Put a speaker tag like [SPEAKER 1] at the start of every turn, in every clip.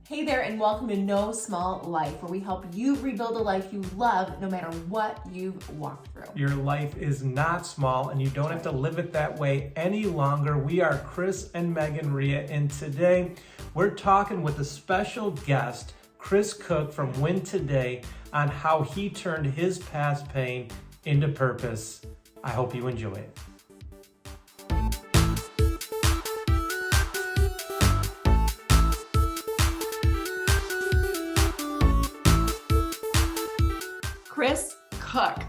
[SPEAKER 1] Hey there, and welcome to No Small Life, where we help you rebuild a life you love no matter what you've walked through.
[SPEAKER 2] Your life is not small, and you don't have to live it that way any longer. We are Chris and Megan Ria, and today we're talking with a special guest, Chris Cook from Win Today, on how he turned his past pain into purpose. I hope you enjoy it.
[SPEAKER 1] Chris Cook,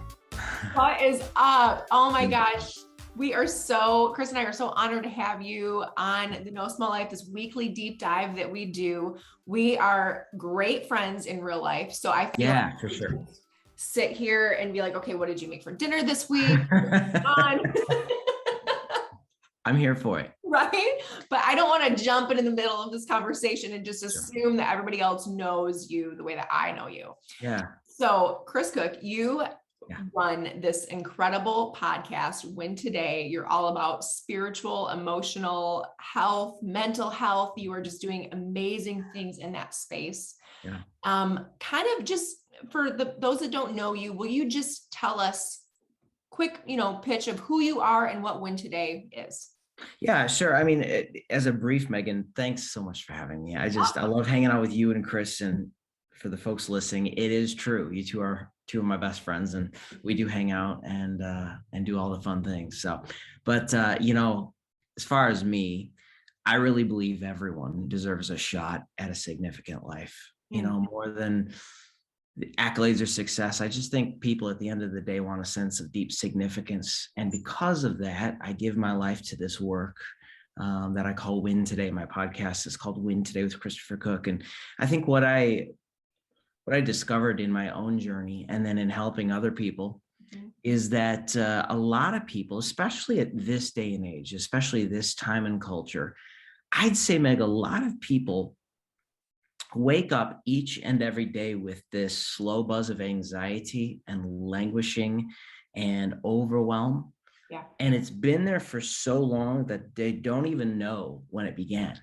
[SPEAKER 1] what is up? Oh my gosh. Chris and I are so honored to have you on the No Small Life, this weekly deep dive that we do. We are great friends in real life. So I feel like
[SPEAKER 3] for sure.
[SPEAKER 1] sit here and be like, okay, what did you make for dinner this week?
[SPEAKER 3] I'm here for it.
[SPEAKER 1] Right? But I don't want to jump into the middle of this conversation and just assume that everybody else knows you the way that I know you.
[SPEAKER 3] Yeah.
[SPEAKER 1] So Chris Cook, you run this incredible podcast, Win Today. You're all about spiritual, emotional health, mental health. You are just doing amazing things in that space.
[SPEAKER 3] Yeah.
[SPEAKER 1] Kind of just for those that don't know you, will you just tell us quick, pitch of who you are and what Win Today is?
[SPEAKER 3] Yeah, sure. I mean, as a brief, Megan, thanks so much for having me. I love hanging out with you and Chris, and for the folks listening, it is true. You two are two of my best friends, and we do hang out and do all the fun things. So, but as far as me, I really believe everyone deserves a shot at a significant life, more than the accolades or success. I just think people at the end of the day want a sense of deep significance. And because of that, I give my life to this work that I call Win Today. My podcast is called Win Today with Christopher Cook. And I think what I discovered in my own journey and then in helping other people is that a lot of people, especially at this day and age, especially this time and culture, I'd say, Meg, a lot of people wake up each and every day with this slow buzz of anxiety and languishing and overwhelm.
[SPEAKER 1] Yeah.
[SPEAKER 3] And it's been there for so long that they don't even know when it began.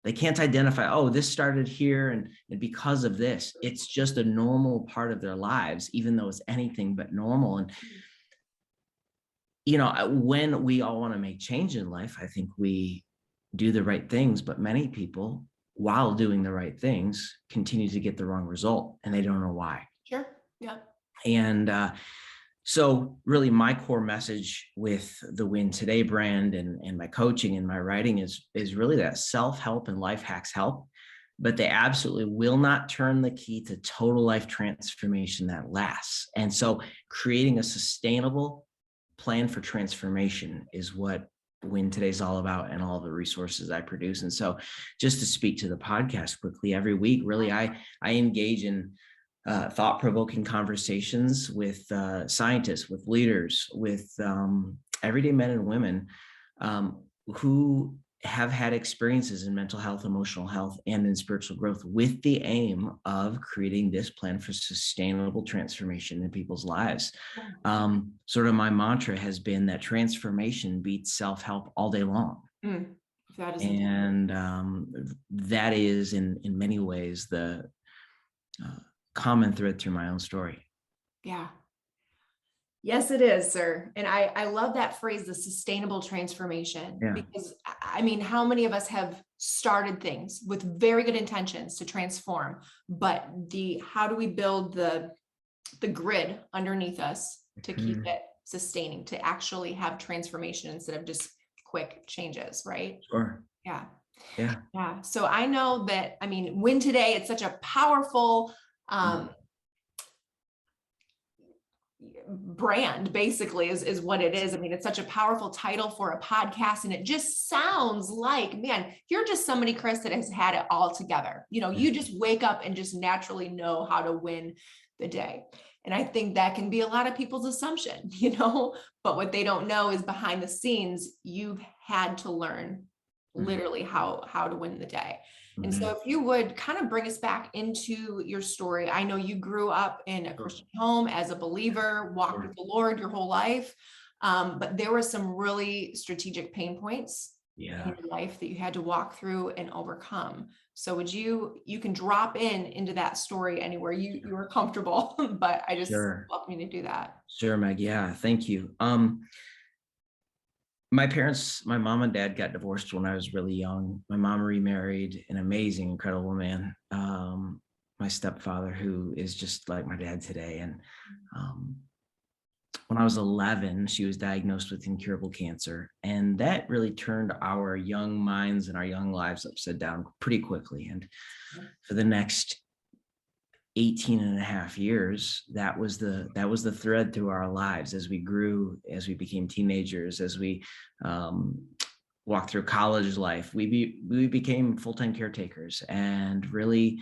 [SPEAKER 3] They can't identify, oh, this started here and because of this. It's just a normal part of their lives, even though it's anything but normal. And when we all want to make change in life, I think we do the right things, but many people, while doing the right things, continue to get the wrong result, and they don't know why.
[SPEAKER 1] Sure. Yeah.
[SPEAKER 3] And so really my core message with the Win Today brand and my coaching and my writing is really that self-help and life hacks help, but they absolutely will not turn the key to total life transformation that lasts. And so creating a sustainable plan for transformation is what Win Today is all about, and all the resources I produce. And so just to speak to the podcast quickly, every week, really, I engage in thought-provoking conversations with scientists, with leaders, with everyday men and women who have had experiences in mental health, emotional health, and in spiritual growth, with the aim of creating this plan for sustainable transformation in people's lives. Sort of my mantra has been that transformation beats self-help all day long.
[SPEAKER 1] That is
[SPEAKER 3] that is in many ways the common thread through my own story.
[SPEAKER 1] Yeah. Yes, it is, sir. And I love that phrase, the sustainable transformation, because I mean, how many of us have started things with very good intentions to transform, but how do we build the grid underneath us to keep it sustaining, to actually have transformation instead of just quick changes, right?
[SPEAKER 3] Sure.
[SPEAKER 1] Yeah.
[SPEAKER 3] Yeah.
[SPEAKER 1] Yeah. So I know that, I mean, Win Today, it's such a powerful brand, basically, is what it is. I mean, it's such a powerful title for a podcast, and it just sounds like, man, you're just somebody, Chris, that has had it all together. You just wake up and just naturally know how to win the day. And I think that can be a lot of people's assumption, but what they don't know is behind the scenes, you've had to learn literally how to win the day. And so if you would kind of bring us back into your story. I know you grew up in a Christian home as a believer, walked with the Lord your whole life, but there were some really strategic pain points
[SPEAKER 3] Yeah.
[SPEAKER 1] your life that you had to walk through and overcome. So you can drop into that story anywhere you are comfortable, but I just
[SPEAKER 3] Sure.
[SPEAKER 1] welcome you to do that.
[SPEAKER 3] Sure, Meg. Yeah. Thank you. My mom and dad got divorced when I was really young. My mom remarried an amazing, incredible man. My stepfather, who is just like my dad today. And um, when I was 11, she was diagnosed with incurable cancer. And that really turned our young minds and our young lives upside down pretty quickly. And for the next 18 and a half years, that was the thread through our lives as we grew, as we became teenagers, as we walked through college life. We became full-time caretakers and really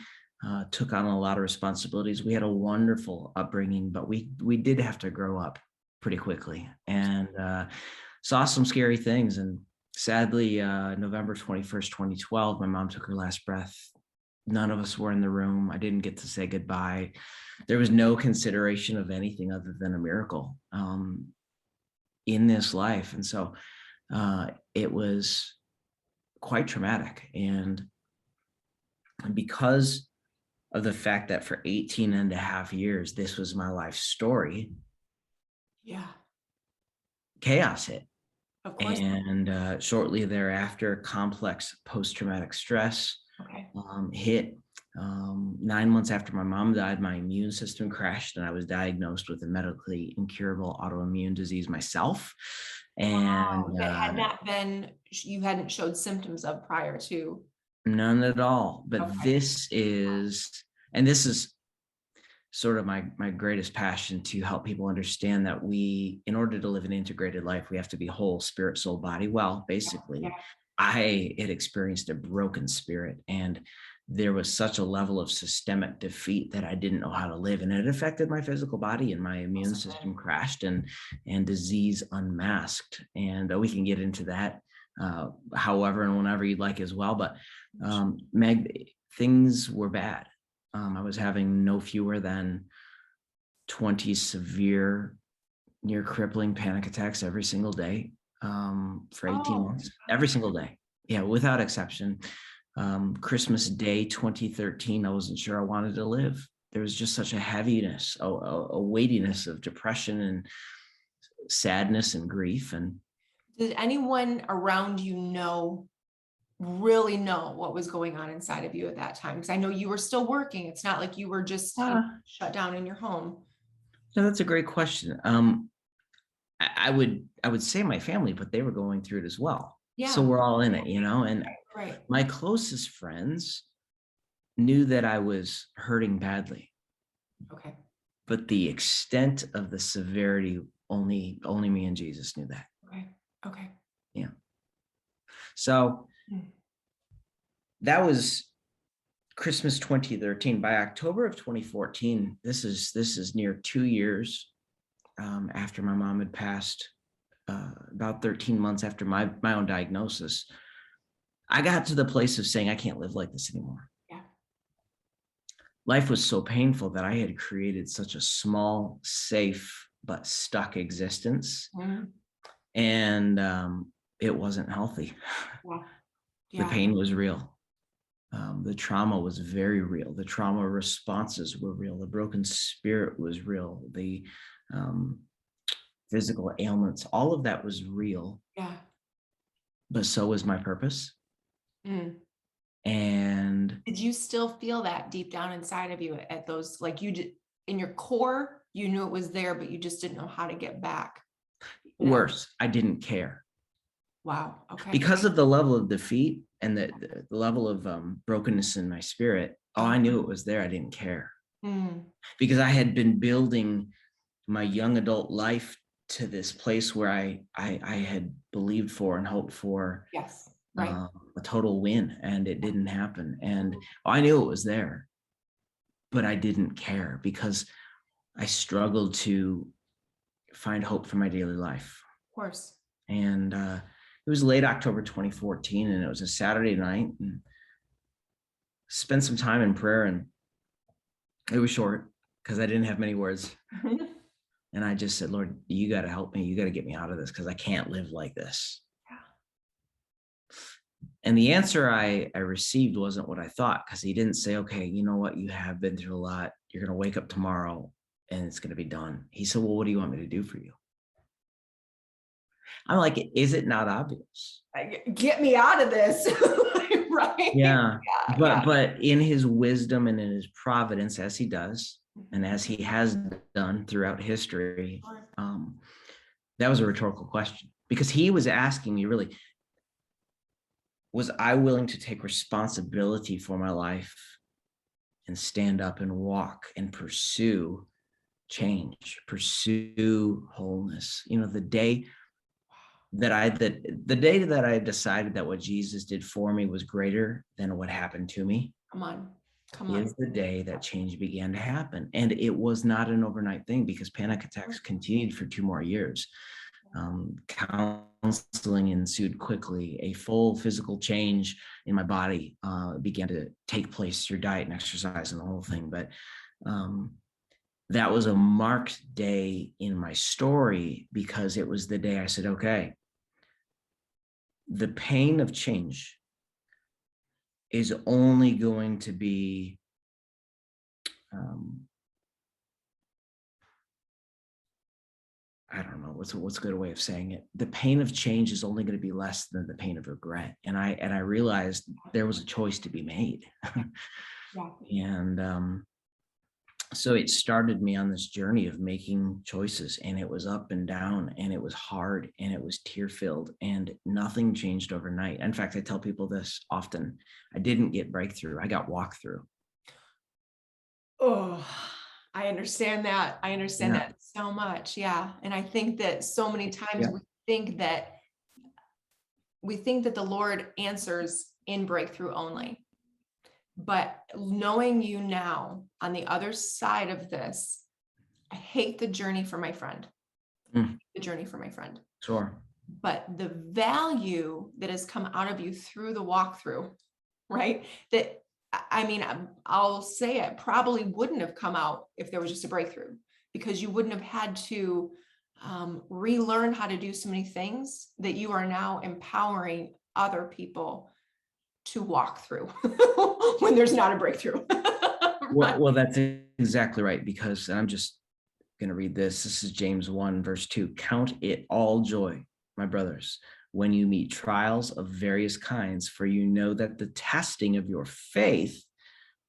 [SPEAKER 3] took on a lot of responsibilities. We had a wonderful upbringing, but we did have to grow up pretty quickly and saw some scary things. And sadly, November 21st, 2012, my mom took her last breath. None of us were in the room. I didn't get to say goodbye. There was no consideration of anything other than a miracle in this life. And so it was quite traumatic. And because of the fact that for 18 and a half years, this was my life story,
[SPEAKER 1] Yeah,
[SPEAKER 3] chaos hit.
[SPEAKER 1] of course.
[SPEAKER 3] And shortly thereafter, complex post-traumatic stress hit. 9 months after my mom died, my immune system crashed and I was diagnosed with a medically incurable autoimmune disease myself. And
[SPEAKER 1] That had not been, you hadn't showed symptoms of prior to.
[SPEAKER 3] none at all. But
[SPEAKER 1] Okay.
[SPEAKER 3] this is sort of my greatest passion, to help people understand that in order to live an integrated life, we have to be whole, spirit, soul, body. Well, basically,
[SPEAKER 1] Yeah.
[SPEAKER 3] I had experienced a broken spirit, and there was such a level of systemic defeat that I didn't know how to live, and it affected my physical body, and my immune system crashed, and disease unmasked. And we can get into that however and whenever you'd like as well. But Meg, things were bad. I was having no fewer than 20 severe, near crippling panic attacks every single day for 18 months, every single day. Yeah, without exception. Christmas Day 2013, I wasn't sure I wanted to live. There was just such a heaviness, a weightiness of depression and sadness and grief. And
[SPEAKER 1] did anyone around you really know what was going on inside of you at that time? Because I know you were still working. It's not like you were just shut down in your home.
[SPEAKER 3] No, that's a great question. I would say my family, but they were going through it as well.
[SPEAKER 1] Yeah.
[SPEAKER 3] So we're all in it, and
[SPEAKER 1] Right.
[SPEAKER 3] my closest friends knew that I was hurting badly.
[SPEAKER 1] Okay.
[SPEAKER 3] But the extent of the severity, only me and Jesus knew that.
[SPEAKER 1] Okay.
[SPEAKER 3] Yeah. So that was Christmas 2013. By October of 2014, this is near 2 years after my mom had passed, about 13 months after my own diagnosis, I got to the place of saying, I can't live like this anymore.
[SPEAKER 1] Yeah.
[SPEAKER 3] Life was so painful that I had created such a small, safe, but stuck existence. And it wasn't healthy. The pain was real. The trauma was very real. The trauma responses were real. The broken spirit was real. The physical ailments, all of that was real.
[SPEAKER 1] Yeah.
[SPEAKER 3] But so was my purpose. And
[SPEAKER 1] did you still feel that deep down inside of you at those, like you did in your core, you knew it was there, but you just didn't know how to get back?
[SPEAKER 3] Worse, I didn't care.
[SPEAKER 1] Wow. Okay.
[SPEAKER 3] Because of the level of defeat and the level of brokenness in my spirit, I knew it was there. I didn't care. Because I had been building my young adult life to this place where I had believed for and hoped for a total win, and it didn't happen. And I knew it was there, but I didn't care because I struggled to find hope for my daily life.
[SPEAKER 1] Of course.
[SPEAKER 3] And it was late October 2014, and it was a Saturday night, and spent some time in prayer, and it was short because I didn't have many words. And I just said, Lord, you got to help me. You got to get me out of this because I can't live like this. And the answer I received wasn't what I thought, because he didn't say, okay, you know what, you have been through a lot. You're going to wake up tomorrow and it's going to be done. He said, well, what do you want me to do for you? I'm like, is it not obvious?
[SPEAKER 1] Get me out of this. Right.
[SPEAKER 3] Yeah.
[SPEAKER 1] Yeah.
[SPEAKER 3] But in his wisdom and in his providence, as he does, and
[SPEAKER 1] Mhm.
[SPEAKER 3] as he has done throughout history,
[SPEAKER 1] Sure.
[SPEAKER 3] that was a rhetorical question, because he was asking me, really, was I willing to take responsibility for my life and stand up and walk and pursue change, pursue wholeness? You know, the day that I decided that what Jesus did for me was greater than what happened to me
[SPEAKER 1] Come on. Come on.
[SPEAKER 3] is the day that change began to happen. And it was not an overnight thing, because panic attacks continued for 2 more years. Counseling ensued quickly. A full physical change in my body began to take place through diet and exercise and the whole thing. But that was a marked day in my story, because it was the day I said, okay, the pain of change is only going to be I don't know what's a good way of saying it. The pain of change is only going to be less than the pain of regret. And I realized there was a choice to be made.
[SPEAKER 1] Yeah.
[SPEAKER 3] And so it started me on this journey of making choices, and it was up and down, and it was hard, and it was tear filled, and nothing changed overnight. In fact, I tell people this often: I didn't get breakthrough, I got walkthrough.
[SPEAKER 1] Oh, I understand that. I understand
[SPEAKER 3] Yeah.
[SPEAKER 1] that so much. Yeah. And I think that so many times
[SPEAKER 3] Yeah.
[SPEAKER 1] we think that the Lord answers in breakthrough only. But knowing you now on the other side of this, I hate the journey for my friend.
[SPEAKER 3] Mm.
[SPEAKER 1] The journey for my friend.
[SPEAKER 3] Sure.
[SPEAKER 1] But the value that has come out of you through the walkthrough, right? That, I mean, I'll say it probably wouldn't have come out if there was just a breakthrough, because you wouldn't have had to relearn how to do so many things that you are now empowering other people to walk through when there's not a breakthrough. Right.
[SPEAKER 3] Well, that's exactly right, because I'm just going to read this. This is James 1, verse 2. Count it all joy, my brothers, when you meet trials of various kinds, for you know that the testing of your faith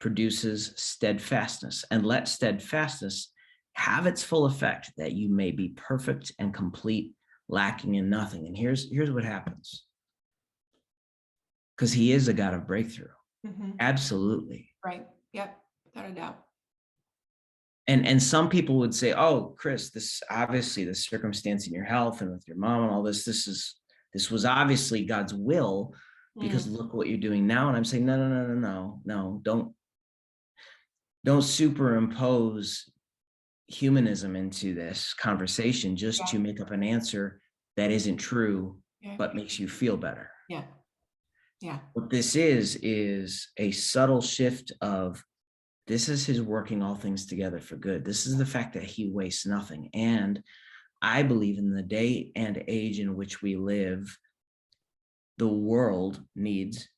[SPEAKER 3] produces steadfastness, and let steadfastness have its full effect, that you may be perfect and complete, lacking in nothing. And here's what happens, because he is a God of breakthrough.
[SPEAKER 1] Mm-hmm.
[SPEAKER 3] Absolutely.
[SPEAKER 1] Right. Yep. Without a doubt.
[SPEAKER 3] And some people would say, oh, Chris, this obviously the circumstance in your health and with your mom and all this was obviously God's will, because look what you're doing now. And I'm saying, no, don't superimpose humanism into this conversation just to make up an answer that isn't true, but makes you feel better.
[SPEAKER 1] Yeah. Yeah.
[SPEAKER 3] What this is a subtle shift of, this is his working all things together for good. This is the fact that he wastes nothing. And I believe in the day and age in which we live, the world needs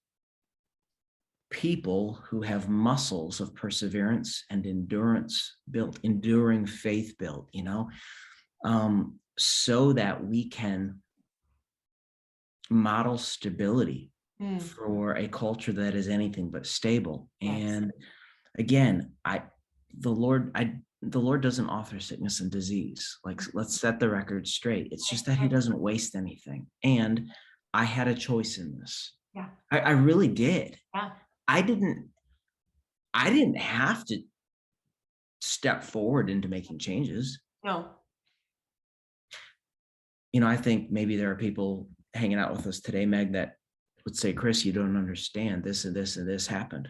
[SPEAKER 3] people who have muscles of perseverance and endurance built, enduring faith built, so that we can model stability for a culture that is anything but stable. Yes. And again, the Lord doesn't author sickness and disease. Like, let's set the record straight. It's just that he doesn't waste anything. And I had a choice in this.
[SPEAKER 1] Yeah.
[SPEAKER 3] I really did.
[SPEAKER 1] Yeah.
[SPEAKER 3] I didn't have to step forward into making changes.
[SPEAKER 1] No.
[SPEAKER 3] I think maybe there are people hanging out with us today, Meg, that would say, Chris, you don't understand, this and this and this happened.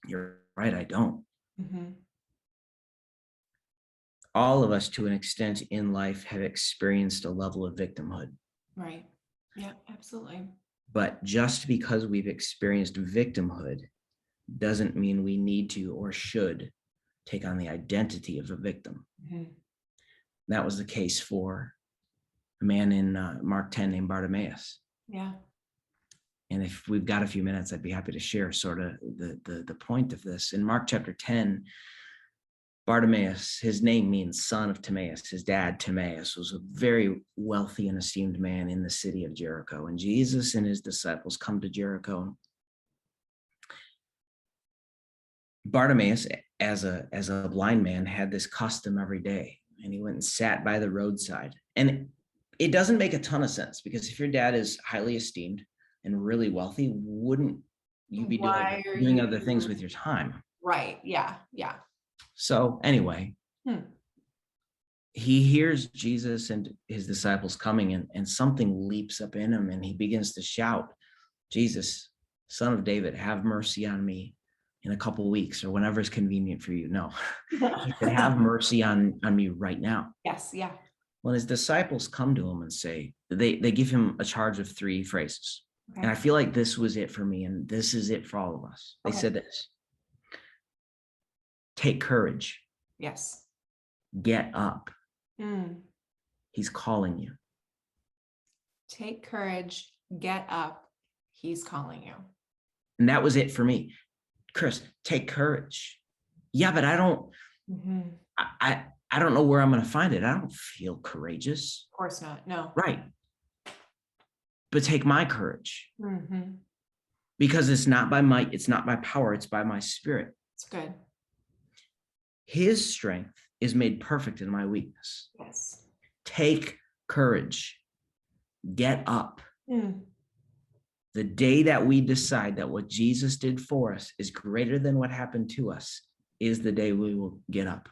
[SPEAKER 3] You're right, I don't. Mm-hmm. All of us, to an extent in life, have experienced a level of victimhood.
[SPEAKER 1] Right. Yeah, absolutely. But
[SPEAKER 3] just because we've experienced victimhood doesn't mean we need to or should take on the identity of a victim. Mm-hmm. That was the case for a man in Mark 10 named Bartimaeus.
[SPEAKER 1] Yeah.
[SPEAKER 3] And if we've got a few minutes, I'd be happy to share sort of the point of this. In Mark chapter 10, Bartimaeus, his name means son of Timaeus. His dad, Timaeus, was a very wealthy and esteemed man in the city of Jericho. And Jesus and his disciples come to Jericho. Bartimaeus, as a blind man, had this custom every day, and he went and sat by the roadside. And it doesn't make a ton of sense, because if your dad is highly esteemed and really wealthy, wouldn't you be doing other things with your time?
[SPEAKER 1] Right. Yeah. Yeah.
[SPEAKER 3] So anyway, he hears Jesus and his disciples coming, and something leaps up in him, and he begins to shout, Jesus, Son of David, have mercy on me in a couple of weeks, or whenever it's convenient for you. No, he said, have mercy on me right now.
[SPEAKER 1] Yes. Yeah.
[SPEAKER 3] When his disciples come to him and say, they give him a charge of 3 phrases.
[SPEAKER 1] Okay.
[SPEAKER 3] And I feel like this was it for me, and this is it for all of us. They said this: take courage.
[SPEAKER 1] Yes.
[SPEAKER 3] Get up. He's calling you.
[SPEAKER 1] Take courage. Get up. He's calling you.
[SPEAKER 3] And that was it for me. Chris, take courage. Yeah, but I don't, I don't know where I'm going to find it. I don't feel courageous.
[SPEAKER 1] Of course not. No.
[SPEAKER 3] Right. But take my courage. Because it's not by might, it's not by power, it's by my spirit.
[SPEAKER 1] It's good.
[SPEAKER 3] His strength is made perfect in my weakness.
[SPEAKER 1] Yes.
[SPEAKER 3] Take courage. Get up. The day that we decide that what Jesus did for us is greater than what happened to us is the day we will get up.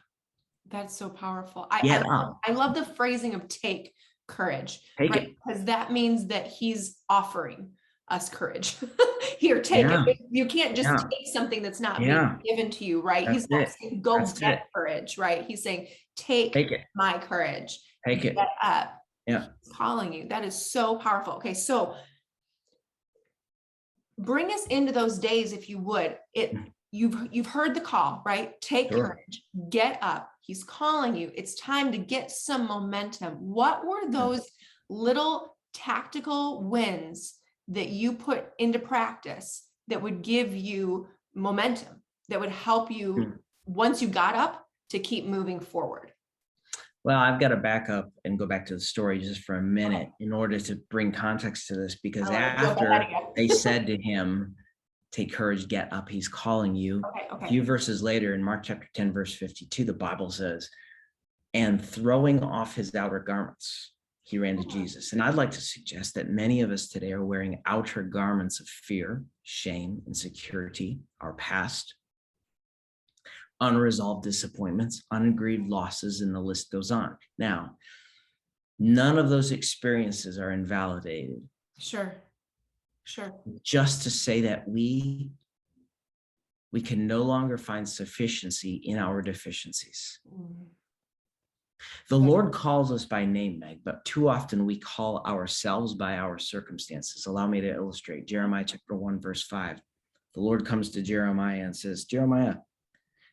[SPEAKER 1] That's so powerful.
[SPEAKER 3] I
[SPEAKER 1] love the phrasing of take courage.
[SPEAKER 3] Take
[SPEAKER 1] right?
[SPEAKER 3] it.
[SPEAKER 1] Because that means that he's offering us courage. Here, take it. You can't just take something that's not being given to you, right? He's not saying go get courage, right? He's saying take my courage.
[SPEAKER 3] Take it.
[SPEAKER 1] Get up.
[SPEAKER 3] Yeah.
[SPEAKER 1] He's calling you. That is so powerful. Okay, so bring us into those days, if you would. You've heard the call, right? Take courage, get up. He's calling you. It's time to get some momentum. What were those little tactical wins that you put into practice that would give you momentum, that would help you once you got up to keep moving forward?
[SPEAKER 3] Well, I've got to back up and go back to the story just for a minute in order to bring context to this, because after they said to him, take courage, get up, he's calling you. A few verses later in Mark chapter 10, verse 52, the Bible says, and throwing off his outer garments, he ran to Jesus. And I'd like to suggest that many of us today are wearing outer garments of fear, shame, insecurity, our past, unresolved disappointments, ungrieved losses, and the list goes on. Now, none of those experiences are invalidated. Sure. Just to say that we can no longer find sufficiency in our deficiencies. The Lord calls us by name, Meg, but too often we call ourselves by our circumstances. Allow me to illustrate. Jeremiah chapter 1, verse 5. The Lord comes to Jeremiah and says, Jeremiah,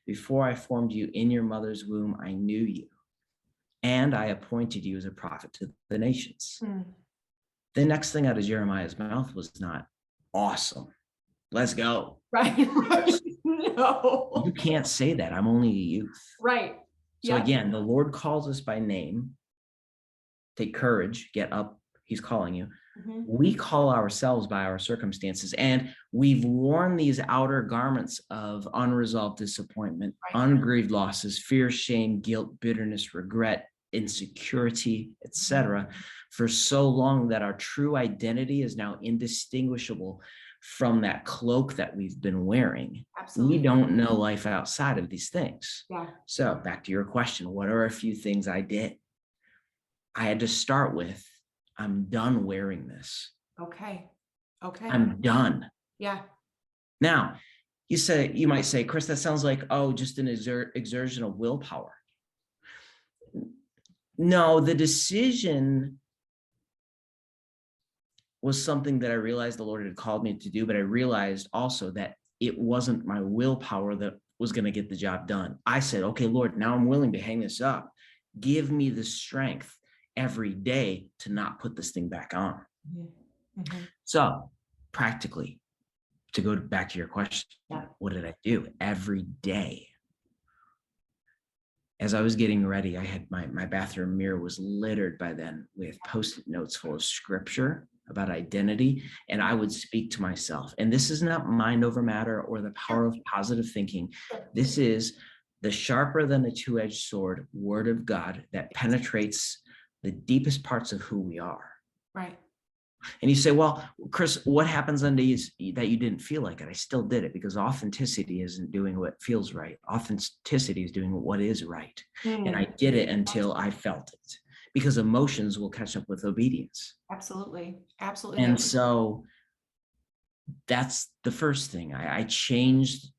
[SPEAKER 3] before I formed you in your mother's womb, I knew you, and I appointed you as a prophet to the nations. The next thing out of Jeremiah's mouth was not awesome. Let's go.
[SPEAKER 1] Right. No.
[SPEAKER 3] You can't say that. I'm only a youth.
[SPEAKER 1] Right.
[SPEAKER 3] So again, the Lord calls us by name. Take courage, get up. He's calling you. We call ourselves by our circumstances, and we've worn these outer garments of unresolved disappointment, ungrieved losses, fear, shame, guilt, bitterness, regret, insecurity, etc., for so long that our true identity is now indistinguishable from that cloak that we've been wearing. Absolutely. We don't know life outside of these things. So back to your question, what are a few things I did? I had to start with, I'm done wearing this. Okay. I'm done. Now, you might say, Chris, that sounds like, just an exertion of willpower. No, the decision was something that I realized the Lord had called me to do, but I realized also that it wasn't my willpower that was going to get the job done. I said, okay, Lord, now I'm willing to hang this up. Give me the strength every day to not put this thing back on. So practically, to go back to your question,
[SPEAKER 1] Yeah.
[SPEAKER 3] what did I do? Every day, as I was getting ready, I had my bathroom mirror was littered by then with Post-it notes full of scripture about identity. And I would speak to myself. And this is not mind over matter or the power of positive thinking. This is the sharper than a two-edged sword word of God that penetrates the deepest parts of who we are.
[SPEAKER 1] Right.
[SPEAKER 3] And you say, well, Chris, what happens on days that you didn't feel like it? I still did it, because authenticity isn't doing what feels right. Authenticity is doing what is right. And I did it until I felt it, because emotions will catch up with obedience.
[SPEAKER 1] Absolutely. Absolutely.
[SPEAKER 3] And so that's the first thing. I changed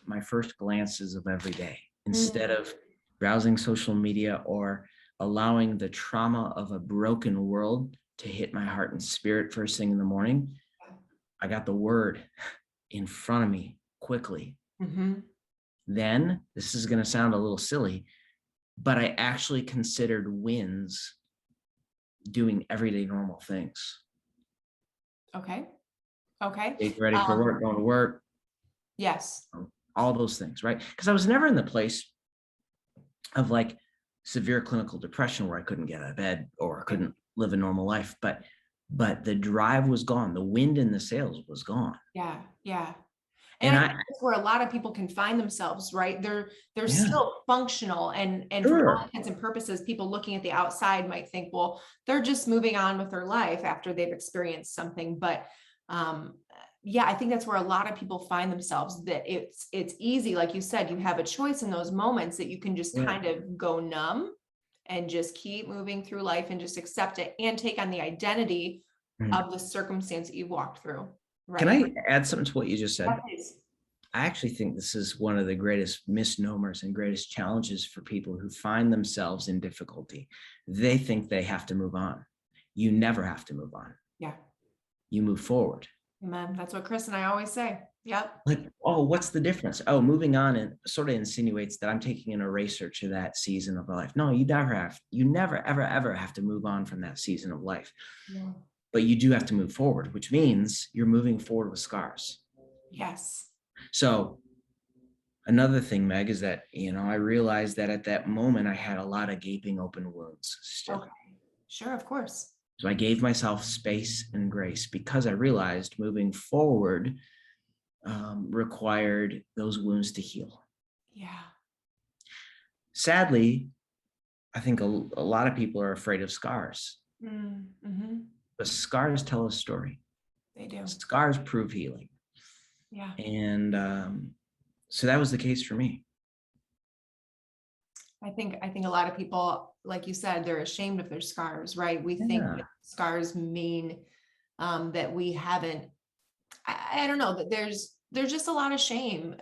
[SPEAKER 3] my first glances of every day. Instead of browsing social media or allowing the trauma of a broken world to hit my heart and spirit first thing in the morning, I got the word in front of me quickly. Then, this is going to sound a little silly, but I actually considered wins doing everyday normal things.
[SPEAKER 1] Okay. Okay.
[SPEAKER 3] Get ready for work, going to work.
[SPEAKER 1] Yes.
[SPEAKER 3] All those things, right? Because I was never in the place of like severe clinical depression where I couldn't get out of bed or couldn't live a normal life, but the drive was gone. The wind in the sails was gone.
[SPEAKER 1] Yeah. Yeah.
[SPEAKER 3] And
[SPEAKER 1] I think that's where a lot of people can find themselves, right? They're
[SPEAKER 3] Yeah.
[SPEAKER 1] still functional, and for
[SPEAKER 3] Sure.
[SPEAKER 1] all intents and purposes, people looking at the outside might think, well, they're just moving on with their life after they've experienced something. But yeah, I think that's where a lot of people find themselves, that it's easy. Like you said, you have a choice in those moments that you can just
[SPEAKER 3] Yeah.
[SPEAKER 1] kind of go numb and just keep moving through life and just accept it and take on the identity of the circumstance that you've walked through. Right.
[SPEAKER 3] Can I add something to what you just said?
[SPEAKER 1] Yeah, please.
[SPEAKER 3] I actually think this is one of the greatest misnomers and greatest challenges for people who find themselves in difficulty. They think they have to move on. You never have to move on.
[SPEAKER 1] Yeah.
[SPEAKER 3] You move forward.
[SPEAKER 1] Amen. That's what Chris and I always say. Yep.
[SPEAKER 3] Like, oh, what's the difference? Oh, moving on, and sort of insinuates that I'm taking an eraser to that season of life. No, you never have. You never, ever, ever have to move on from that season of life.
[SPEAKER 1] Yeah.
[SPEAKER 3] But you do have to move forward, which means you're moving forward with scars.
[SPEAKER 1] Yes.
[SPEAKER 3] So another thing, Meg, is that, I realized that at that moment I had a lot of gaping open wounds still.
[SPEAKER 1] Okay. Sure, of course.
[SPEAKER 3] So I gave myself space and grace, because I realized moving forward required those wounds to heal.
[SPEAKER 1] Yeah.
[SPEAKER 3] Sadly, I think a lot of people are afraid of scars. But scars tell a story.
[SPEAKER 1] They do.
[SPEAKER 3] Scars prove healing.
[SPEAKER 1] Yeah.
[SPEAKER 3] And so that was the case for me.
[SPEAKER 1] I think a lot of people, like you said, they're ashamed of their scars, right? We think that scars mean that we haven't, I don't know, that there's just a lot of shame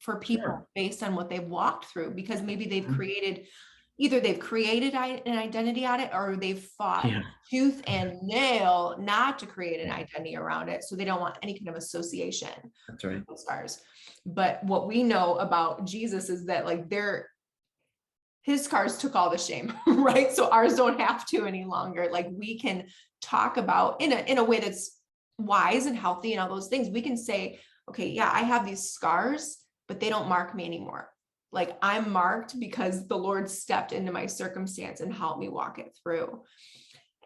[SPEAKER 1] for people based on what they've walked through, because maybe they've created, either they've created an identity on it, or they've fought tooth and nail not to create an identity around it. So they don't want any kind of association.
[SPEAKER 3] That's right.
[SPEAKER 1] With scars. But what we know about Jesus is that, like, his scars took all the shame, right? So ours don't have to any longer. Like, we can talk about in a way that's wise and healthy and all those things. We can say, okay, yeah, I have these scars, but they don't mark me anymore. Like, I'm marked because the Lord stepped into my circumstance and helped me walk it through.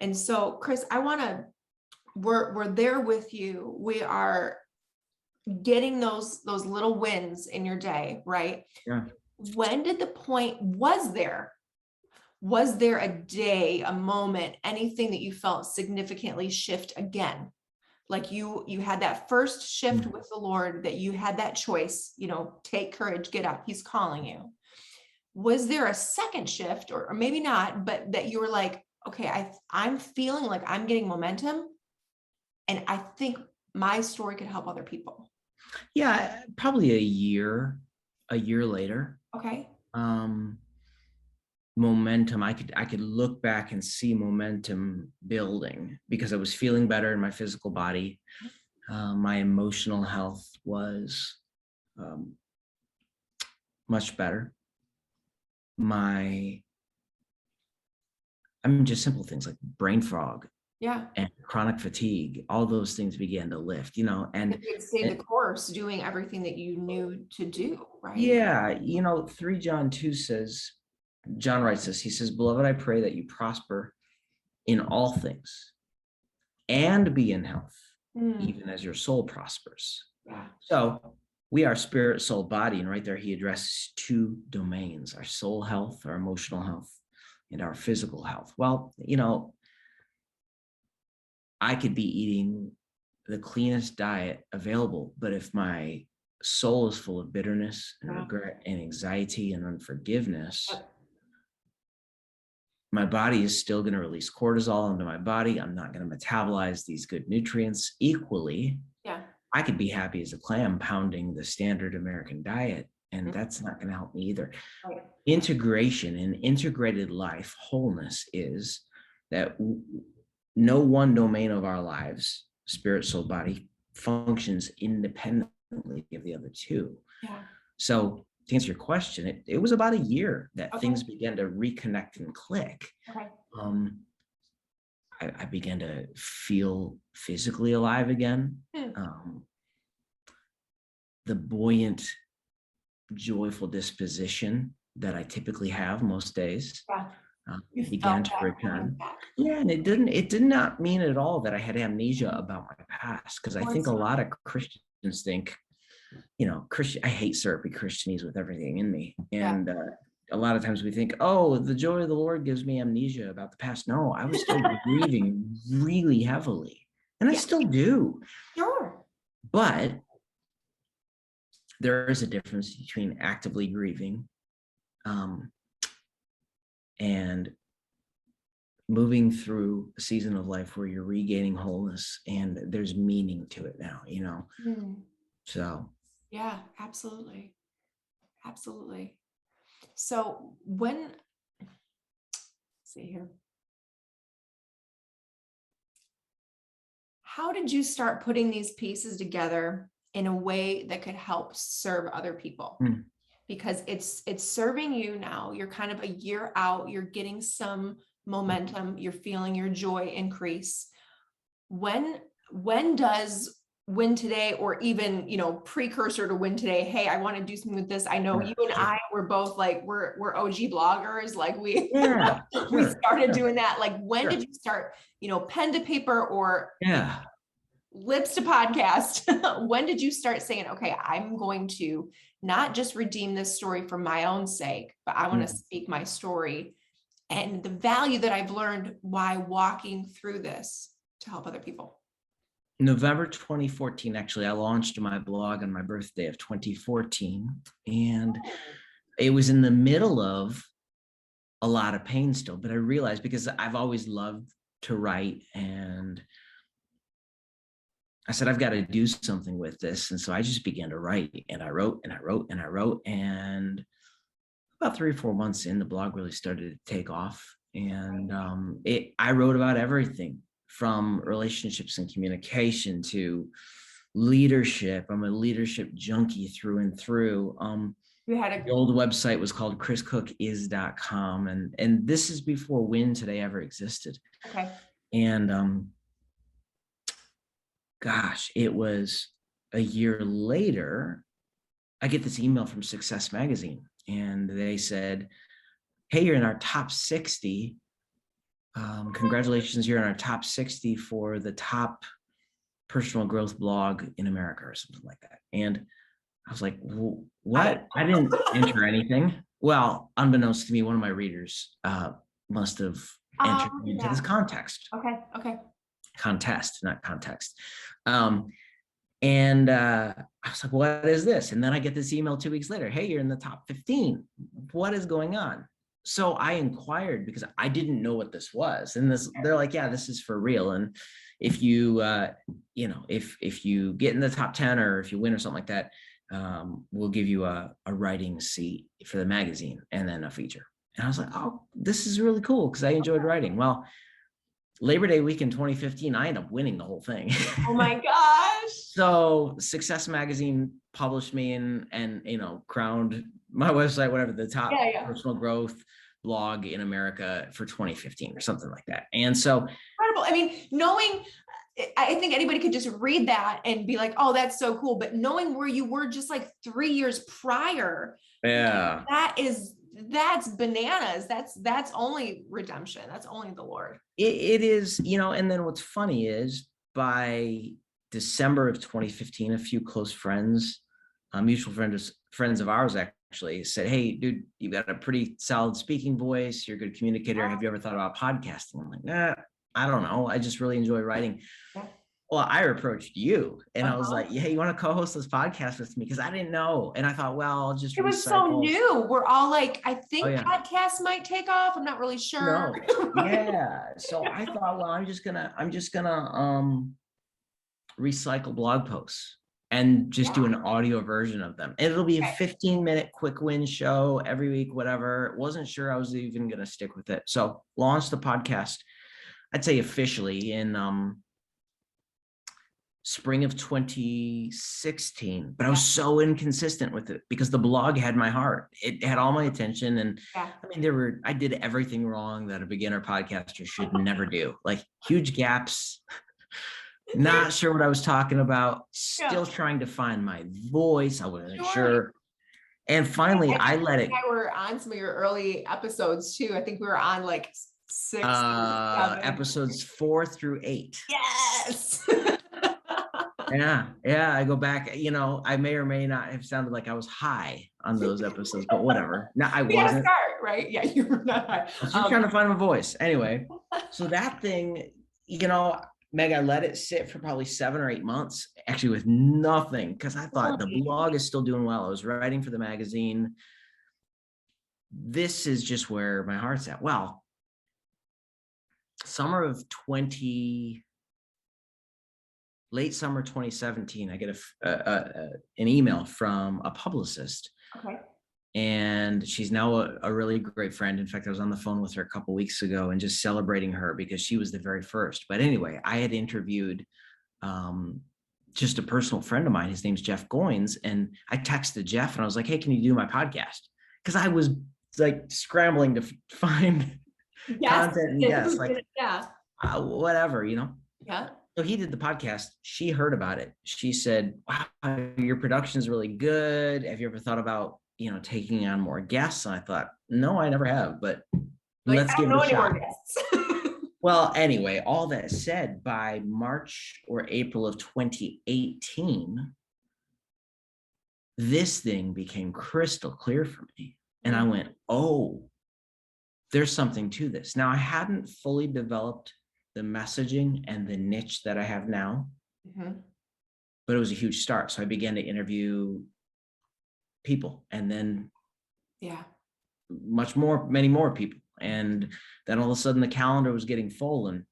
[SPEAKER 1] And so, Chris, we're there with you. We are getting those little wins in your day, right?
[SPEAKER 3] Yeah.
[SPEAKER 1] When did the point, was there a day, a moment, anything that you felt significantly shift again? Like you had that first shift with the Lord, that you had that choice, take courage, get up, he's calling you. Was there a second shift, or maybe not, but that you were like, okay, I'm feeling like I'm getting momentum, and I think my story could help other people?
[SPEAKER 3] Yeah, probably a year later.
[SPEAKER 1] Okay.
[SPEAKER 3] Momentum, I could look back and see momentum building, because I was feeling better in my physical body. My emotional health was much better. Just simple things like brain fog
[SPEAKER 1] Yeah.
[SPEAKER 3] and chronic fatigue, all those things began to lift, you know,
[SPEAKER 1] If you'd stayed the course doing everything that you knew to do, right?
[SPEAKER 3] yeah, you know, 3 John 2 says, John writes this, he says, beloved, I pray that you prosper in all things and be in health,
[SPEAKER 1] Mm,
[SPEAKER 3] even as your soul prospers.
[SPEAKER 1] yeah.
[SPEAKER 3] So we are spirit, soul, body. And right there, he addresses 2 domains, our soul health, our emotional health, and our physical health. Well, you know, I could be eating the cleanest diet available, but if my soul is full of bitterness and
[SPEAKER 1] Yeah.
[SPEAKER 3] regret and anxiety and unforgiveness,
[SPEAKER 1] Yep.
[SPEAKER 3] my body is still going to release cortisol into my body. I'm not going to metabolize these good nutrients equally.
[SPEAKER 1] Yeah.
[SPEAKER 3] I could be happy as a clam pounding the standard American diet, and
[SPEAKER 1] Mhm.
[SPEAKER 3] that's not going to help me either.
[SPEAKER 1] Right.
[SPEAKER 3] Integration and integrated life wholeness is that no one domain of our lives, spirit, soul, body, functions independently of the other 2.
[SPEAKER 1] Yeah.
[SPEAKER 3] So to answer your question, it was about a year that
[SPEAKER 1] Okay.
[SPEAKER 3] things began to reconnect and click.
[SPEAKER 1] Okay.
[SPEAKER 3] Um, I began to feel physically alive again.
[SPEAKER 1] Hmm.
[SPEAKER 3] The buoyant, joyful disposition that I typically have most days
[SPEAKER 1] Yeah. You
[SPEAKER 3] began
[SPEAKER 1] felt
[SPEAKER 3] to
[SPEAKER 1] that coming
[SPEAKER 3] return.
[SPEAKER 1] back.
[SPEAKER 3] Yeah, and it did not mean at all that I had amnesia about my past, because I
[SPEAKER 1] Of
[SPEAKER 3] think a
[SPEAKER 1] course.
[SPEAKER 3] lot of Christians think, you know, I hate syrupy Christianese with everything in me.
[SPEAKER 1] Yeah.
[SPEAKER 3] And a lot of times we think, oh, the joy of the Lord gives me amnesia about the past. No, I was still grieving really heavily, and I
[SPEAKER 1] Yeah.
[SPEAKER 3] still do.
[SPEAKER 1] Sure.
[SPEAKER 3] But there is a difference between actively grieving and moving through a season of life where you're regaining wholeness and there's meaning to it now, you know?
[SPEAKER 1] Mm.
[SPEAKER 3] So
[SPEAKER 1] Yeah, absolutely. Absolutely. So when, let's see here, how did you start putting these pieces together in a way that could help serve other people?
[SPEAKER 3] Mm.
[SPEAKER 1] Because it's serving you now. You're kind of a year out, you're getting some momentum, you're feeling your joy increase. When does win today, or even, you know, precursor to win today, hey, I want to do something with this. I know
[SPEAKER 3] yeah,
[SPEAKER 1] you and
[SPEAKER 3] sure.
[SPEAKER 1] I were both like, we're OG bloggers, like we
[SPEAKER 3] Yeah,
[SPEAKER 1] we
[SPEAKER 3] sure,
[SPEAKER 1] started
[SPEAKER 3] sure,
[SPEAKER 1] doing that. Like, when
[SPEAKER 3] sure.
[SPEAKER 1] did you start, you know, pen to paper or
[SPEAKER 3] Yeah.
[SPEAKER 1] lips to podcast? When did you start saying, okay, I'm going to not just redeem this story for my own sake, but I want to speak my story and the value that I've learned while walking through this to help other people?
[SPEAKER 3] November 2014, actually, I launched my blog on my birthday of 2014. And it was in the middle of a lot of pain still, but I realized, because I've always loved to write, and I said, I've got to do something with this. And so I just began to write, and I wrote and I wrote and I wrote. And about 3 or 4 months in, the blog really started to take off. And I wrote about everything from relationships and communication to leadership. I'm a leadership junkie through and through.
[SPEAKER 1] You had
[SPEAKER 3] The old website was called chriscookis.com. And this is before Win Today ever existed.
[SPEAKER 1] okay.
[SPEAKER 3] And gosh, it was a year later, I get this email from Success Magazine, and they said, hey, you're in our top 60. Congratulations, you're in our top 60 for the top personal growth blog in America, or something like that. And I was like, what? I didn't enter anything. Well, unbeknownst to me, one of my readers must have entered me into this context.
[SPEAKER 1] Okay.
[SPEAKER 3] Contest, not context. And I was like, what is this? And then I get this email 2 weeks later. Hey, you're in the top 15. What is going on? So I inquired, because I didn't know what this was. And they're like, yeah, this is for real. And if you, if you get in the top 10, or if you win or something like that, we'll give you a writing seat for the magazine and then a feature. And I was like, oh, this is really cool, because I enjoyed writing. Well, Labor Day weekend 2015, I ended up winning the whole thing.
[SPEAKER 1] Oh my gosh.
[SPEAKER 3] So Success Magazine published me and crowned my website, whatever, the top personal growth blog in America for 2015 or something like that. And so
[SPEAKER 1] wonderful. I mean, knowing, I think anybody could just read that and be like, oh, that's so cool. But knowing where you were just like 3 years prior,
[SPEAKER 3] Yeah.
[SPEAKER 1] that's bananas. That's only redemption. That's only the Lord.
[SPEAKER 3] It is, and then what's funny is by December of 2015, a few close friends, mutual friends of ours actually said, hey, dude, you got a pretty solid speaking voice. You're a good communicator. Have you ever thought about podcasting? I'm like, nah, I don't know. I just really enjoy writing. Well, I approached you and I was like, yeah, you want to co-host this podcast with me? Because I didn't know. And I thought, well, I'll just
[SPEAKER 1] It was so new. We're all like, I think podcasts might take off. I'm not really sure.
[SPEAKER 3] No. Yeah. So I thought, well, I'm just gonna recycle blog posts and just do an audio version of them. And it'll be a 15-minute quick win show every week, whatever. Wasn't sure I was even gonna stick with it. So launched the podcast, I'd say officially in spring of 2016, but I was so inconsistent with it because the blog had my heart. It had all my attention. And I mean, I did everything wrong that a beginner podcaster should never do, like huge gaps, not sure what I was talking about, still trying to find my voice. I wasn't sure. And finally I let it.
[SPEAKER 1] I were on some of your early episodes too. I think we were on like 6
[SPEAKER 3] episodes 4 through 8.
[SPEAKER 1] Yes.
[SPEAKER 3] Yeah. I go back, I may or may not have sounded like I was high on those episodes, but whatever. No, I wasn't.
[SPEAKER 1] Start, right? Yeah, you were not high.
[SPEAKER 3] I was just trying to find my voice. Anyway, so that thing, Meg, I let it sit for probably 7 or 8 months, actually with nothing, because I thought the blog is still doing well. I was writing for the magazine. This is just where my heart's at. Well, late summer 2017, I get an email from a publicist.
[SPEAKER 1] Okay.
[SPEAKER 3] And she's now a really great friend. In fact, I was on the phone with her a couple of weeks ago and just celebrating her because she was the very first. But anyway, I had interviewed just a personal friend of mine. His name's Jeff Goins. And I texted Jeff and I was like, hey, can you do my podcast? Because I was like scrambling to find content and guests, like whatever,
[SPEAKER 1] Yeah.
[SPEAKER 3] So he did the podcast. She heard about it. She said, wow, your production is really good. Have you ever thought about, taking on more guests? And I thought, no, I never have, but let's give it a shot. Well, anyway, all that said, by March or April of 2018, this thing became crystal clear for me. And I went, oh, there's something to this. Now, I hadn't fully developed the messaging and the niche that I have now, but it was a huge start. So I began to interview people, and then many more people. And then all of a sudden the calendar was getting full. And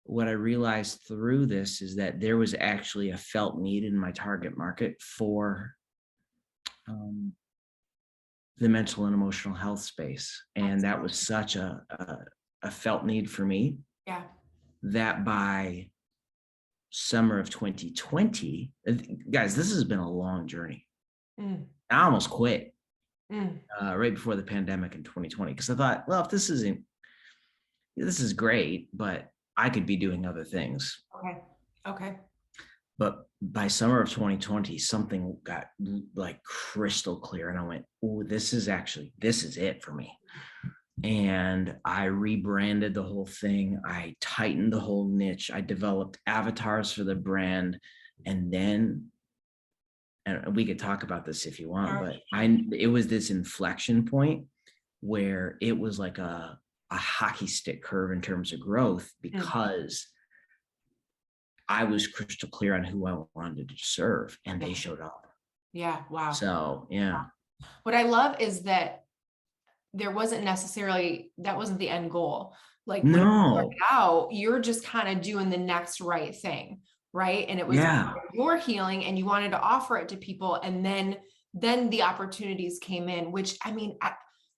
[SPEAKER 3] what I realized through this is that there was actually a felt need in my target market for the mental and emotional health space. And that was such a felt need for me.
[SPEAKER 1] Yeah.
[SPEAKER 3] That by summer of 2020, guys, this has been a long journey. I almost quit right before the pandemic in 2020 because I thought, well, if this is great, but I could be doing other things.
[SPEAKER 1] Okay.
[SPEAKER 3] But by summer of 2020, something got like crystal clear, and I went, oh, this is it for me. And I rebranded the whole thing. I tightened the whole niche. I developed avatars for the brand. And then, and we could talk about this if you want, but it was this inflection point where it was like a hockey stick curve in terms of growth, because I was crystal clear on who I wanted to serve, and they showed up.
[SPEAKER 1] Yeah. Wow.
[SPEAKER 3] So, yeah.
[SPEAKER 1] What I love is that that wasn't the end goal. Like, when you started out, you're just kind of doing the next right thing. Right. And it was your healing, and you wanted to offer it to people. And then the opportunities came in, which, I mean,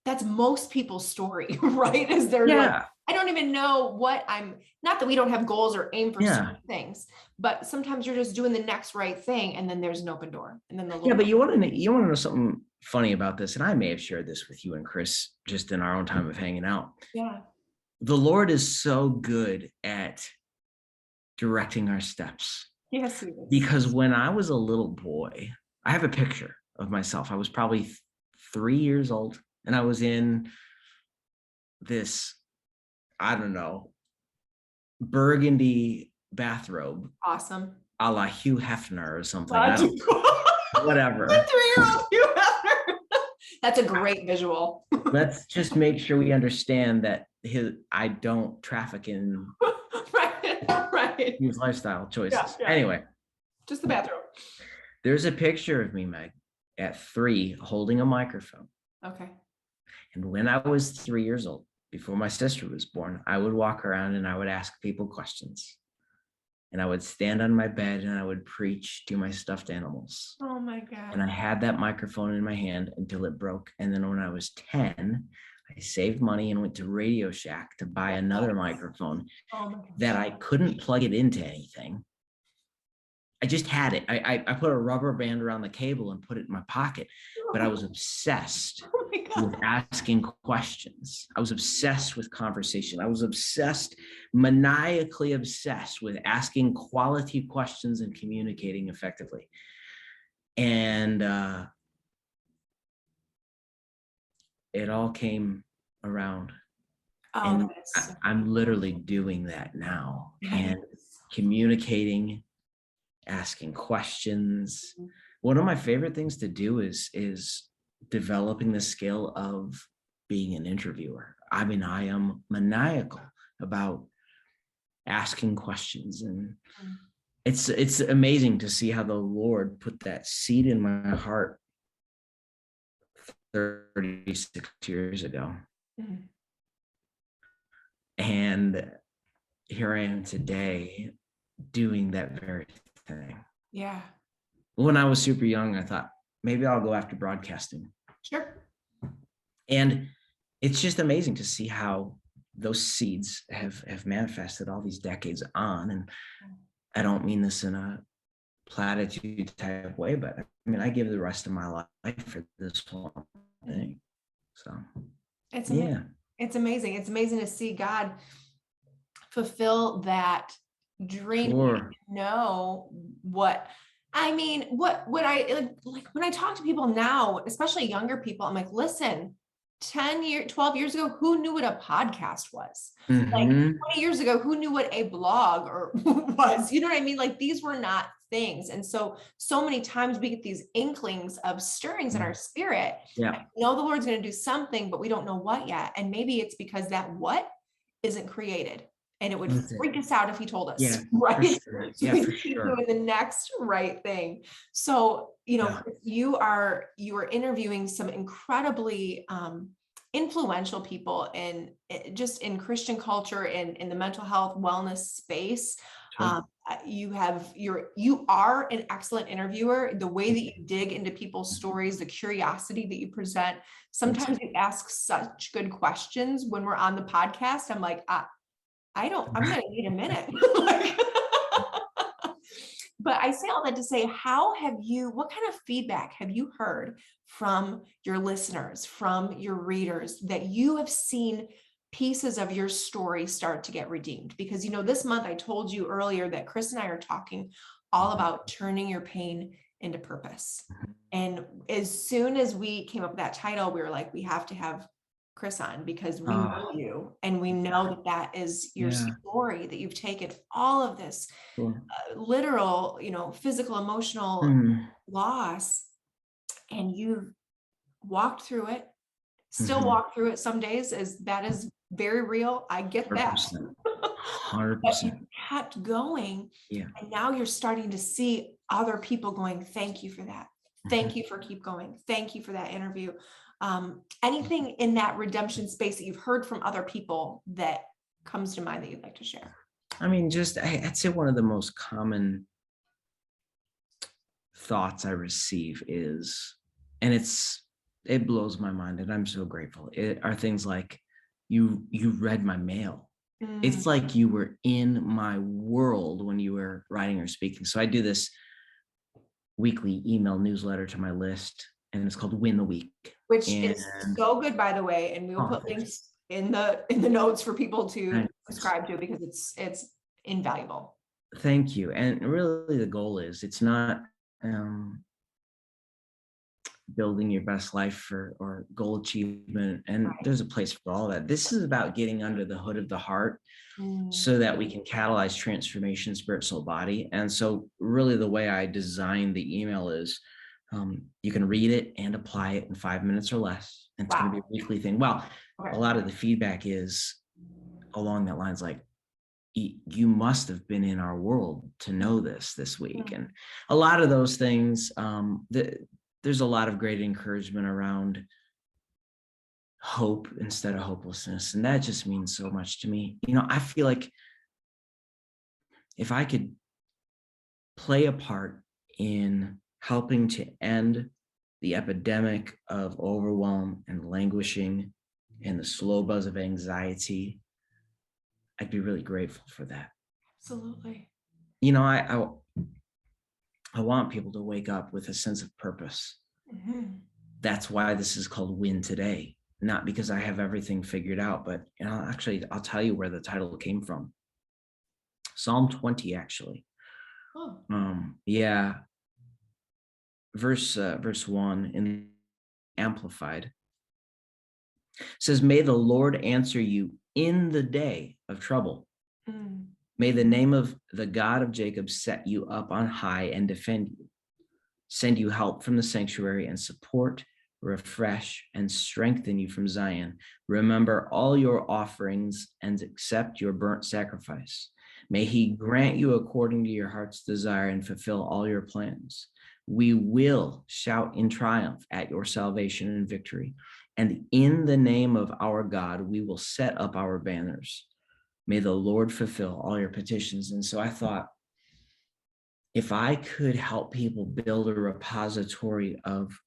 [SPEAKER 1] that's most people's story, right? Is they're like, I don't even know not that we don't have goals or aim for certain things, but sometimes you're just doing the next right thing, and then there's an open door. And then
[SPEAKER 3] but you want to know something funny about this, and I may have shared this with you and Chris just in our own time of hanging out.
[SPEAKER 1] Yeah.
[SPEAKER 3] the Lord is so good at directing our steps.
[SPEAKER 1] Yes, he is.
[SPEAKER 3] Because when I was a little boy, I have a picture of myself. I was probably 3 years old, and I was in this, I don't know, burgundy bathrobe,
[SPEAKER 1] Awesome.
[SPEAKER 3] a la Hugh Hefner or something.
[SPEAKER 1] That's
[SPEAKER 3] I don't, whatever.
[SPEAKER 1] 3-year-old you ever. That's a great visual.
[SPEAKER 3] Let's just make sure we understand that I don't traffic in
[SPEAKER 1] Right.
[SPEAKER 3] his lifestyle choices.
[SPEAKER 1] Yeah.
[SPEAKER 3] Anyway,
[SPEAKER 1] Just the bathroom.
[SPEAKER 3] there's a picture of me, Meg, at 3 holding a microphone.
[SPEAKER 1] Okay.
[SPEAKER 3] And when I was 3 years old, before my sister was born, I would walk around and I would ask people questions. And I would stand on my bed and I would preach to my stuffed animals.
[SPEAKER 1] Oh my God.
[SPEAKER 3] And I had that microphone in my hand until it broke. And then when I was 10, I saved money and went to Radio Shack to buy another microphone that I couldn't plug it into anything. I just had it. I put a rubber band around the cable and put it in my pocket, but I was obsessed with asking questions. I was obsessed with conversation. I was obsessed, maniacally obsessed with asking quality questions and communicating effectively. And it all came around. And I'm literally doing that now and communicating, asking questions. One of my favorite things to do is developing the skill of being an interviewer. I mean, I am maniacal about asking questions, and it's amazing to see how the Lord put that seed in my heart 36 years ago. And here I am today doing that very thing.
[SPEAKER 1] Yeah.
[SPEAKER 3] When I was super young, I thought maybe I'll go after broadcasting.
[SPEAKER 1] Sure.
[SPEAKER 3] And it's just amazing to see how those seeds have manifested all these decades on. And I don't mean this in a platitude type way, but I mean, I give the rest of my life for this one thing. So
[SPEAKER 1] it's amazing. Yeah. It's amazing. It's amazing to see God fulfill that dream.
[SPEAKER 3] Sure.
[SPEAKER 1] Know what I mean, what I like when I talk to people now, especially younger people, I'm like, listen, 12 years ago, who knew what a podcast was? Like 20 years ago, who knew what a blog or was? You know what I mean? Like these were not things. And so many times we get these inklings of stirrings in our spirit.
[SPEAKER 3] Yeah.
[SPEAKER 1] We know the Lord's going to do something, but we don't know what yet. And maybe it's because that what isn't created. And it would freak us out if he told us, right?
[SPEAKER 3] For sure.
[SPEAKER 1] So we keep doing the next right thing. So, you know, you are interviewing some incredibly influential people in just in Christian culture and in the mental health wellness space. Sure. You are an excellent interviewer. The way that you dig into people's stories, the curiosity that you present. Sometimes you ask such good questions when we're on the podcast. I'm like, I'm going to need a minute. But I say all that to say, what kind of feedback have you heard from your listeners, from your readers, that you have seen pieces of your story start to get redeemed? Because, you know, this month I told you earlier that Chris and I are talking all about turning your pain into purpose. And as soon as we came up with that title, we were like, we have to have Chris on because we know you and we know that is your story, that you've taken all of this literal, you know, physical, emotional loss, and you've walked through it, still walk through it some days, that is very real. I get 100%. That.
[SPEAKER 3] 100%.
[SPEAKER 1] But you kept going. Yeah. And now you're starting to see other people going, thank you for that. Thank you for keep going. Thank you for that interview. Anything in that redemption space that you've heard from other people that comes to mind that you'd like to share?
[SPEAKER 3] I mean, I'd say one of the most common thoughts I receive is, and it blows my mind and I'm so grateful, are things like, you read my mail. It's like you were in my world when you were writing or speaking. So I do this weekly email newsletter to my list, and it's called Win the Week.
[SPEAKER 1] Which is so good, by the way. And we will put links in the notes for people to
[SPEAKER 3] Nice.
[SPEAKER 1] subscribe to, because it's invaluable.
[SPEAKER 3] Thank you. And really the goal is, it's not building your best life or goal achievement. And
[SPEAKER 1] Right.
[SPEAKER 3] there's a place for all that. This is about getting under the hood of the heart
[SPEAKER 1] Mm.
[SPEAKER 3] so that we can catalyze transformation, spirit, soul, body. And so really the way I designed the email is, you can read it and apply it in 5 minutes or less. And it's going to be a weekly thing. Well,
[SPEAKER 1] Okay.
[SPEAKER 3] a lot of the feedback is along that lines, like, you must have been in our world to know this week. And a lot of those things, there's a lot of great encouragement around hope instead of hopelessness. And that just means so much to me. I feel like if I could play a part in helping to end the epidemic of overwhelm and languishing and the slow buzz of anxiety, I'd be really grateful for that.
[SPEAKER 1] Absolutely.
[SPEAKER 3] I want people to wake up with a sense of purpose.
[SPEAKER 1] Mm-hmm.
[SPEAKER 3] That's why this is called Win Today, not because I have everything figured out, but I'll tell you where the title came from. Psalm 20, actually.
[SPEAKER 1] Oh.
[SPEAKER 3] Yeah. Verse 1 in Amplified says, "May the Lord answer you in the day of trouble.
[SPEAKER 1] Mm.
[SPEAKER 3] May the name of the God of Jacob set you up on high and defend you, send you help from the sanctuary and support, refresh, and strengthen you from Zion. Remember all your offerings and accept your burnt sacrifice. May he grant you according to your heart's desire and fulfill all your plans. We will shout in triumph at your salvation and victory. And in the name of our God, we will set up our banners. May the Lord fulfill all your petitions." And so I thought, if I could help people build a repository of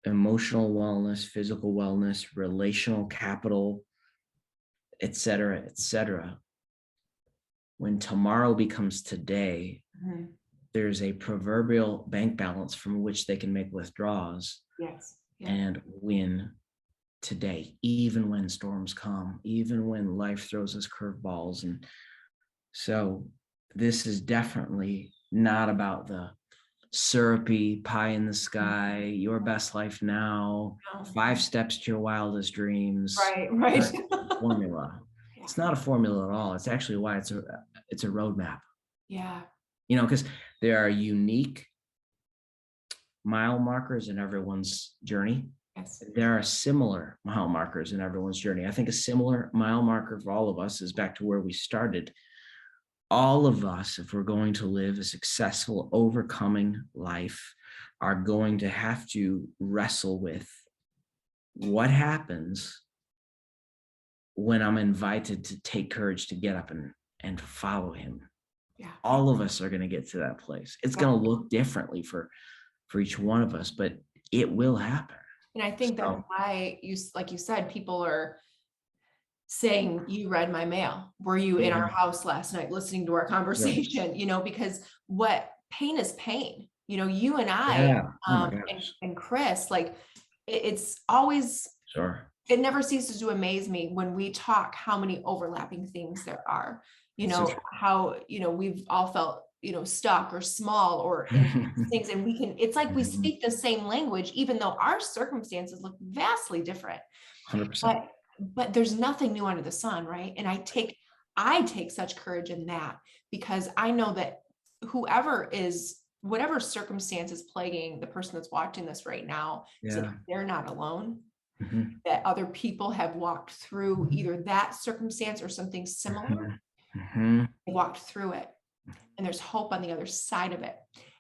[SPEAKER 3] emotional wellness, physical wellness, relational capital, et cetera, when tomorrow becomes today,
[SPEAKER 1] Mm-hmm.
[SPEAKER 3] there's a proverbial bank balance from which they can make withdrawals.
[SPEAKER 1] Yes. Yeah.
[SPEAKER 3] And win today, even when storms come, even when life throws us curveballs. And so this is definitely not about the syrupy pie in the sky, your best life now, 5 steps to your wildest dreams.
[SPEAKER 1] Right.
[SPEAKER 3] Formula. It's not a formula at all. It's actually why it's a roadmap.
[SPEAKER 1] Yeah.
[SPEAKER 3] Because there are unique mile markers in everyone's journey.
[SPEAKER 1] Yes.
[SPEAKER 3] There are similar mile markers in everyone's journey. I think a similar mile marker for all of us is back to where we started. All of us, if we're going to live a successful, overcoming life, are going to have to wrestle with what happens when I'm invited to take courage to get up and follow him.
[SPEAKER 1] Yeah.
[SPEAKER 3] All of us are going to get to that place. It's going to look differently for each one of us, but it will happen.
[SPEAKER 1] And I think that's why like you said, people are saying, you read my mail. Were you in our house last night listening to our conversation? Because what pain is pain. You and I, and Chris, like it's always,
[SPEAKER 3] sure.
[SPEAKER 1] It never ceases to amaze me when we talk how many overlapping things there are. How we've all felt stuck or small or things, and it's like we speak the same language, even though our circumstances look vastly different.
[SPEAKER 3] 100%.
[SPEAKER 1] But there's nothing new under the sun, right? And I take such courage in that, because I know that whatever circumstance is plaguing the person that's watching this right now, so they're not alone. Mm-hmm. That other people have walked through either that circumstance or something similar. Mm-hmm. They walked through it, and there's hope on the other side of it.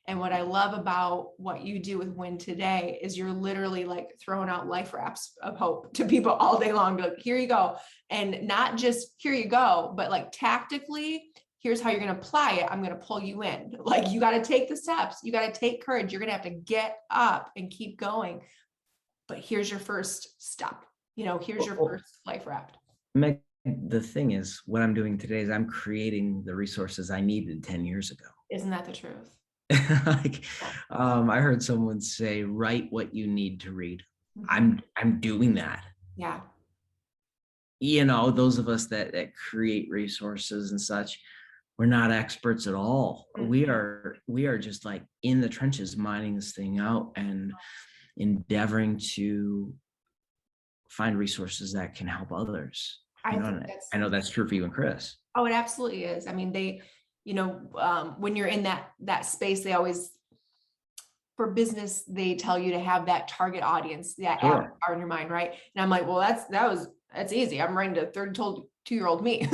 [SPEAKER 1] And what I love about what you do with Win Today is you're literally like throwing out life rafts of hope to people all day long. Like, here you go. And not just here you go, but like tactically, here's how you're going to apply it. I'm going to pull you in. Like, you got to take the steps. You got to take courage. You're going to have to get up and keep going. But here's your first step. Here's your first life raft.
[SPEAKER 3] Meg, the thing is, what I'm doing today is I'm creating the resources I needed 10 years ago.
[SPEAKER 1] Isn't that the truth?
[SPEAKER 3] I heard someone say, write what you need to read. Mm-hmm. I'm doing that.
[SPEAKER 1] Yeah.
[SPEAKER 3] those of us that create resources and such, we're not experts at all. We are just like in the trenches, mining this thing out and endeavoring to find resources that can help others.
[SPEAKER 1] I
[SPEAKER 3] I know that's true for you and Chris.
[SPEAKER 1] Oh, it absolutely is. I mean, when you're in that space, they always, for business, they tell you to have that target audience, that avatar in your mind, right? And I'm like, well, that's easy. I'm writing to 32-year-old me.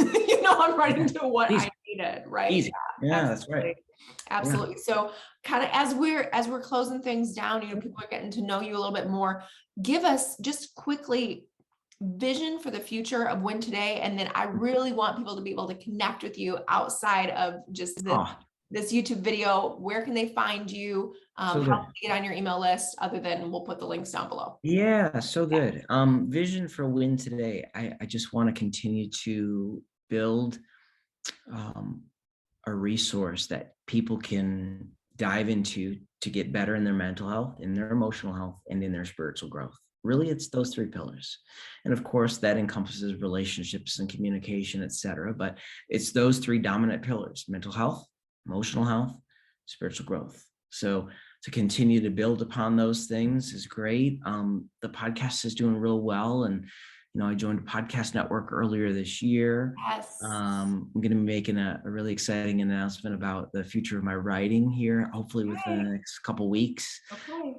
[SPEAKER 1] I'm writing to what I needed, right?
[SPEAKER 3] Easy. Yeah, that's right.
[SPEAKER 1] Absolutely. Yeah. So kind of as we're closing things down, people are getting to know you a little bit more. Give us just quickly vision for the future of Win Today. And then I really want people to be able to connect with you outside of just this YouTube video. Where can they find you? How can they get on your email list, other than we'll put the links down below?
[SPEAKER 3] Yeah, so good. Vision for Win Today. I just want to continue to build a resource that people can dive into to get better in their mental health, in their emotional health, and in their spiritual growth. Really, it's those three pillars. And of course, that encompasses relationships and communication, etc. But it's those three dominant pillars: mental health, emotional health, spiritual growth. So to continue to build upon those things is great. The podcast is doing real well. And, I joined a podcast network earlier this year.
[SPEAKER 1] Yes.
[SPEAKER 3] I'm going to be making a really exciting announcement about the future of my writing here, hopefully within the next couple weeks.
[SPEAKER 1] Okay.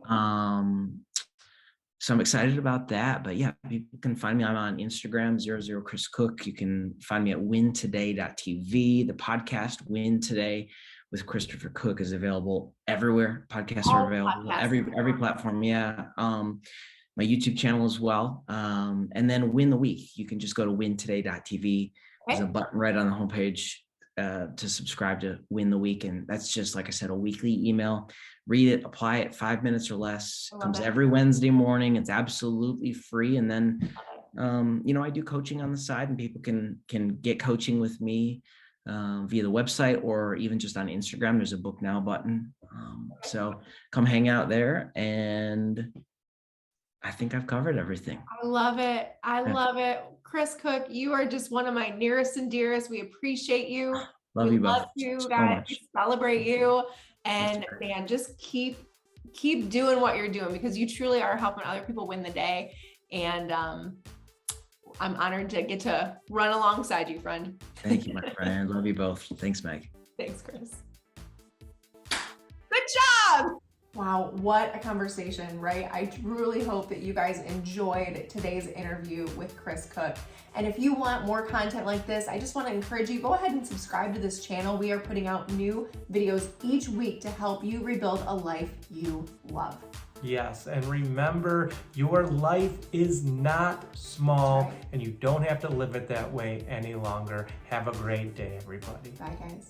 [SPEAKER 3] So I'm excited about that. But yeah, you can find me. I'm on Instagram, 00 Chris Cook. You can find me at wintoday.tv. The podcast Win Today with Christopher Cook is available everywhere. Podcasts are available, every platform. Yeah. My YouTube channel as well. And then Win the Week. You can just go to wintoday.tv. There's a button right on the homepage to subscribe to Win the Week. And that's just, like I said, a weekly email. Read it, apply it, 5 minutes or less. It comes every Wednesday morning. It's absolutely free. And then, I do coaching on the side, and people can get coaching with me via the website, or even just on Instagram. There's a book now button. So come hang out there, and I think I've covered everything.
[SPEAKER 1] I love it. I love it. Chris Cook, you are just one of my nearest and dearest. We appreciate you.
[SPEAKER 3] Love you both.
[SPEAKER 1] Love you guys. We celebrate you. And man, just keep doing what you're doing, because you truly are helping other people win the day. And I'm honored to get to run alongside you, friend.
[SPEAKER 3] Thank you, my friend. Love you both. Thanks, Meg.
[SPEAKER 1] Thanks, Chris. Good job. Wow, what a conversation, right? I truly hope that you guys enjoyed today's interview with Chris Cook. And if you want more content like this, I just want to encourage you, go ahead and subscribe to this channel. We are putting out new videos each week to help you rebuild a life you love.
[SPEAKER 2] Yes, and remember, your life is not small, and you don't have to live it that way any longer. Have a great day, everybody.
[SPEAKER 1] Bye, guys.